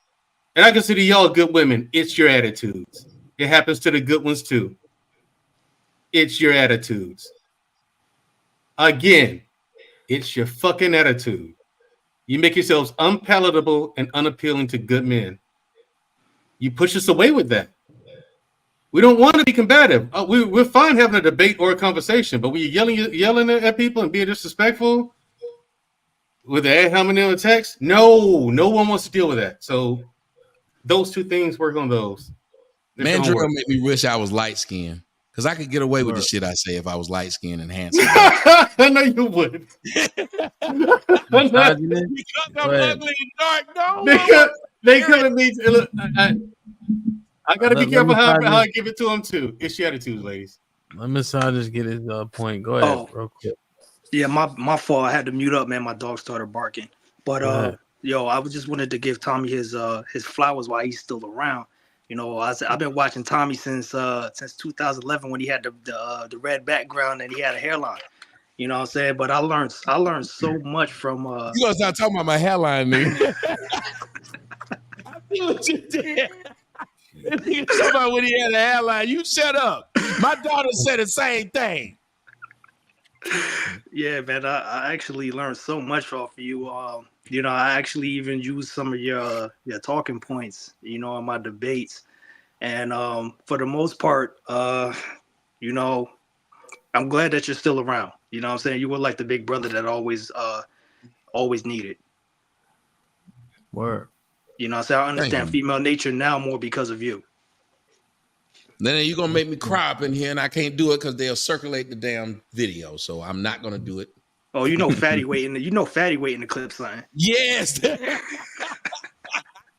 And I consider y'all good women. It's your attitudes. It happens to the good ones too. It's your attitudes. Again, it's your fucking attitude. You make yourselves unpalatable and unappealing to good men. You push us away with that. We don't want to be combative. We're fine having a debate or a conversation, but when you're yelling at people and being disrespectful with the ad hominem text, no one wants to deal with that. So those two things, work on those. Mandrill made me wish I was light skinned because I could get away with the shit I say if I was light skinned and handsome. I know you would. Because I'm ugly and dark. No, they come at me. Look, I gotta be careful how I give it to them too. It's your attitudes, ladies. Let Massages get his point. Go ahead, real quick. Yeah, my fault. I had to mute up, man. My dog started barking. But I just wanted to give Tommy his flowers while he's still around. You know, I've been watching Tommy since 2011 when he had the red background and he had a hairline. You know what I'm saying? But I learned so much from. You gonna start talking about my hairline, nigga? I see what you did. Talking about when he had a hairline. You shut up. My daughter said the same thing. Yeah, man. I actually learned so much off of you. You know, I actually even used some of your talking points, you know, in my debates. And for the most part, you know, I'm glad that you're still around. You know what I'm saying? You were like the big brother that always needed. Word. You know what I'm saying? I understand female nature now more because of you. Then you're going to make me cry up in here, and I can't do it because they'll circulate the damn video. So I'm not going to do it. Oh, you know Fatty waiting the clip, son. Yes. I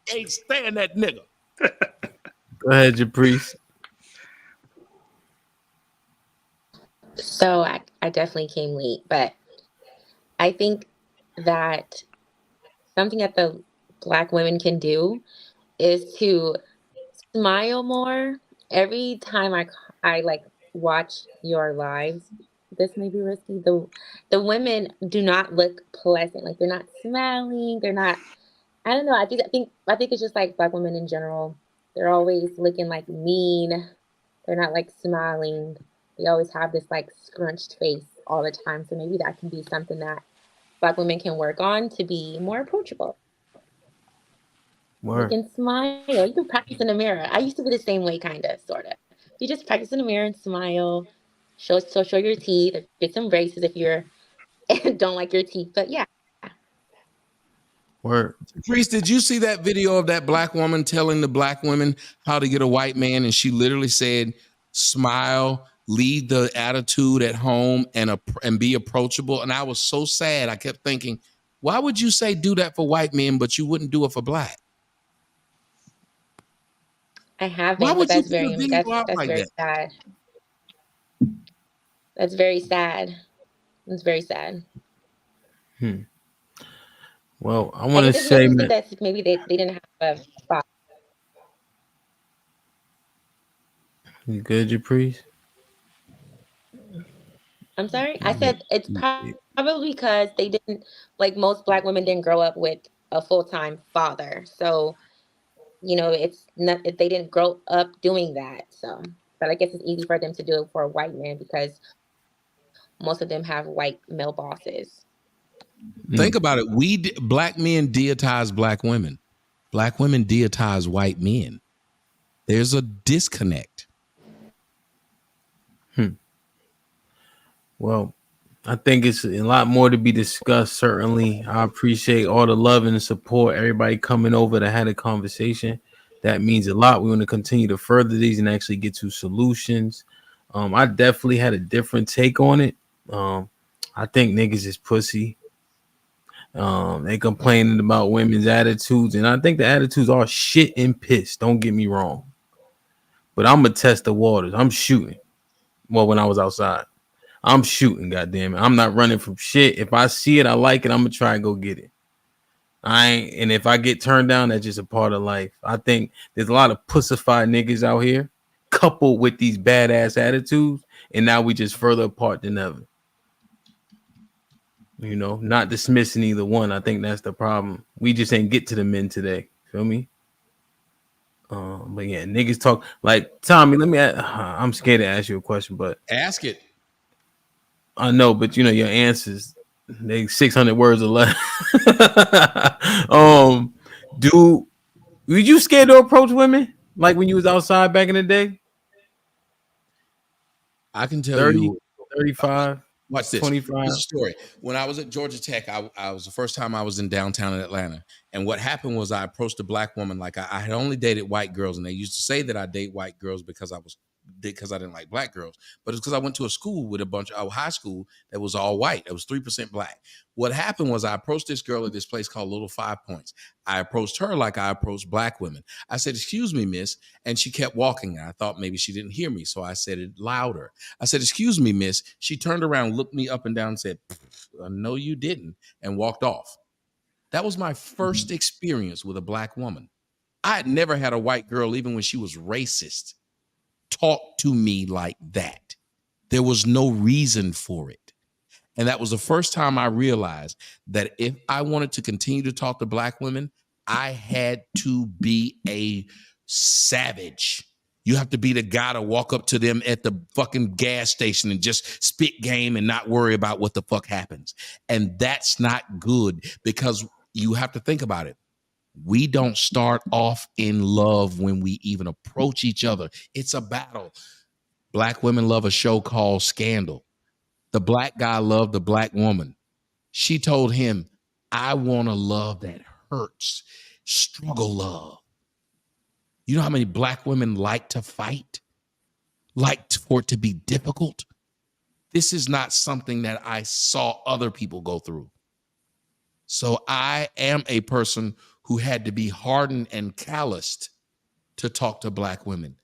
can't stand that nigga. Go ahead, Japrice. So I definitely came late, but I think that something that the Black women can do is to smile more. Every time I like watch your lives, this may be risky. The women do not look pleasant. Like they're not smiling. They're not. I don't know. I think it's just like Black women in general. They're always looking like mean. They're not like smiling. They always have this like scrunched face all the time. So maybe that can be something that Black women can work on to be more approachable. Word. You can smile. You can practice in the mirror. I used to be the same way, kind of, sort of. You just practice in the mirror and smile. Show your teeth. Get some braces if you're don't like your teeth. But yeah. Word. Priest, did you see that video of that Black woman telling the Black women how to get a white man? And she literally said, smile, leave the attitude at home, and be approachable. And I was so sad. I kept thinking, why would you say do that for white men, but you wouldn't do it for Black? I haven't, but that's very sad. That's very sad. It's very sad. Well, I want to say that maybe they didn't have a spot. You good, Japrice? I'm sorry? I said it's probably because they didn't, like most Black women didn't grow up with a full-time father. So, you know, it's not, they didn't grow up doing that. So, but I guess it's easy for them to do it for a white man because most of them have white male bosses. Think about it. Black men deitize Black women. Black women deitize white men. There's a disconnect. Well, I think it's a lot more to be discussed. Certainly, I appreciate all the love and support. Everybody coming over to have a conversation. That means a lot. We want to continue to further these and actually get to solutions. I definitely had a different take on it. I I think niggas is pussy. They complaining about women's attitudes, and I think the attitudes are shit and piss. Don't get me wrong, but I'm gonna test the waters. I'm shooting. Well, when I was outside, I'm shooting. Goddamn it, I'm not running from shit. If I see it, I like it. I'm gonna try and go get it. I ain't, and if I get turned down, that's just a part of life. I think there's a lot of pussified niggas out here, coupled with these badass attitudes, and now we just further apart than ever. You know, not dismissing either one. I think that's the problem. We just ain't get to the men today. Feel me? But yeah, niggas talk like Tommy. Let me. I'm scared to ask you a question, but ask it. I know, but you know your answers. They 600 words or less. Dude, were you scared to approach women like when you was outside back in the day? I can tell 30, you 35. Watch this. 25. Here's a story. When I was at Georgia Tech, I was the first time I was in downtown Atlanta. And what happened was I approached a black woman. Like I had only dated white girls, and they used to say that I date white girls because I didn't like black girls. But it's because I went to a school with a high school that was all white. It was 3% black. What happened was I approached this girl at this place called Little 5 Points. I approached her like I approached black women. I said, "Excuse me, miss." And she kept walking. And I thought maybe she didn't hear me. So I said it louder. I said, "Excuse me, miss." She turned around, looked me up and down and said, "No, you didn't," and walked off. That was my first experience with a black woman. I had never had a white girl, even when she was racist, talk to me like that. There was no reason for it. And that was the first time I realized that if I wanted to continue to talk to black women, I had to be a savage. You have to be the guy to walk up to them at the fucking gas station and just spit game and not worry about what the fuck happens. And that's not good, because you have to think about it. We don't start off in love when we even approach each other. It's a battle. Black women love a show called Scandal. The black guy loved the black woman. She told him, "I want a love that hurts, struggle love." You know how many black women like to fight? Like for it to be difficult? This is not something that I saw other people go through. So I am a person who had to be hardened and calloused to talk to black women.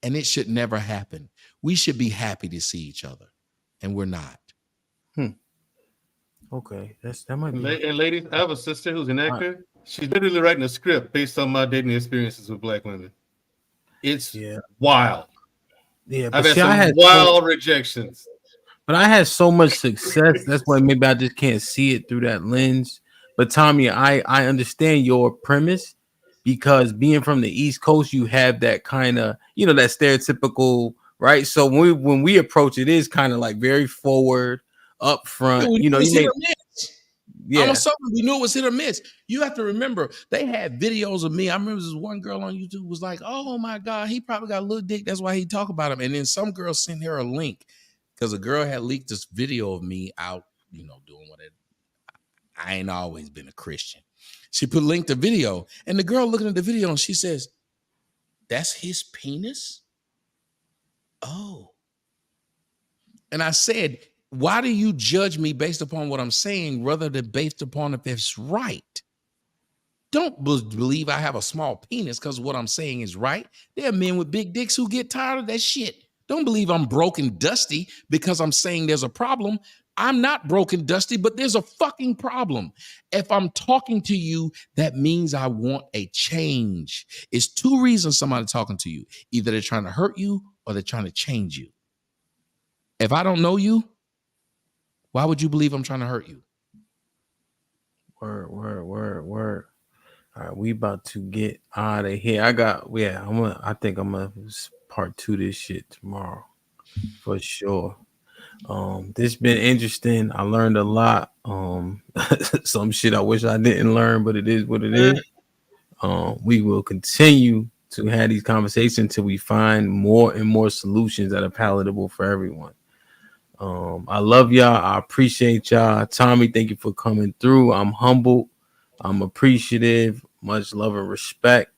And it should never happen. We should be happy to see each other. And we're not. Okay, that might be. And ladies, I have a sister who's an actor. She's literally writing a script based on my dating experiences with black women. It's wild. Yeah, I've but had some wild rejections. But I had so much success. That's why maybe I just can't see it through that lens. But Tommy, I understand your premise, because being from the East Coast, you have that kind of, you know, that stereotypical, right? So when we approach it, is kind of like very forward, up front. Yeah, you know, you make. I'm a Southern. We knew it was hit or miss. You have to remember, they had videos of me. I remember this one girl on YouTube was like, "Oh my God, he probably got a little dick. That's why he talk about him." And then some girl sent her a link because a girl had leaked this video of me out, you know, doing whatever. I ain't always been a Christian. She put a link to video, and the girl looking at the video and she says, "That's his penis?" Oh. And I said, "Why do you judge me based upon what I'm saying rather than based upon if it's right? Don't believe I have a small penis because what I'm saying is right. There are men with big dicks who get tired of that shit. Don't believe I'm broken dusty because I'm saying there's a problem. I'm not broken dusty, but there's a fucking problem. If I'm talking to you, that means I want a change. It's two reasons somebody's talking to you. Either they're trying to hurt you or they're trying to change you. If I don't know you, why would you believe I'm trying to hurt you?" Word. All right, we about to get out of here. I think I'm gonna part 2 this shit tomorrow for sure. This been interesting. I learned a lot. Some shit I wish I didn't learn, but it is what it is. We will continue to have these conversations until we find more and more solutions that are palatable for everyone. I love y'all. I appreciate y'all. Tommy, thank you for coming through. I'm humbled. I'm appreciative. Much love and respect.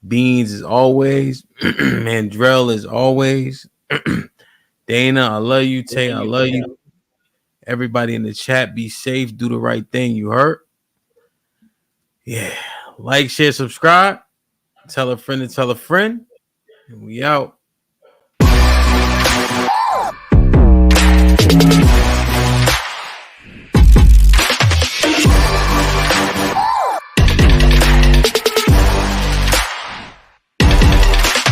Beanz as always. Mandrell as always. Dana, I love you. Tay, I love you. Everybody in the chat, be safe, do the right thing. You heard? Yeah. Like, share, subscribe. Tell a friend to tell a friend. And we out.